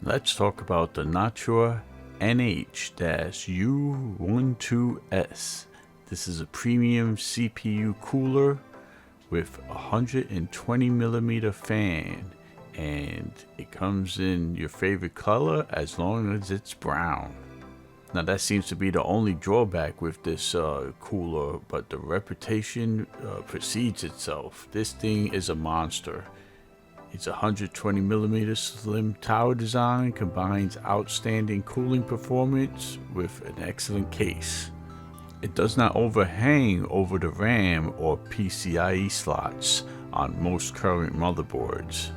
Let's talk about the Noctua NH-U12S. This is a premium CPU cooler with a 120mm fan, and it comes in your favorite color as long as it's brown. Now that seems to be the only drawback with this cooler, but the reputation precedes itself. This thing is a monster. Its 120mm slim tower design combines outstanding cooling performance with an excellent case. It does not overhang over the RAM or PCIe slots on most current motherboards.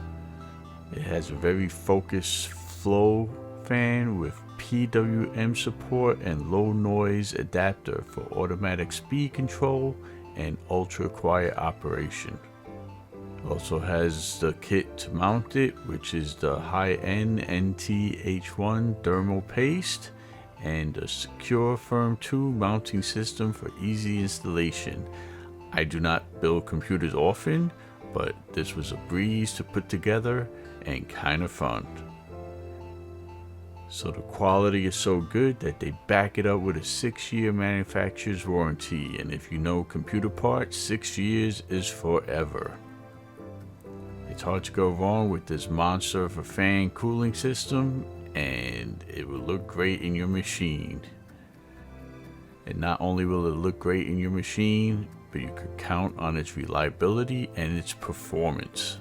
It has a very focused flow fan with PWM support and low noise adapter for automatic speed control and ultra quiet operation. Also has the kit to mount it, which is the high-end NT-H1 thermal paste and a secure Firm 2 mounting system for easy installation. I do not build computers often, but this was a breeze to put together and kind of fun. So the quality is so good that they back it up with a 6-year manufacturer's warranty, and if you know computer parts, 6 years is forever. It's hard to go wrong with this monster of a fan cooling system, and it will look great in your machine. And not only will it look great in your machine, but you could count on its reliability and its performance.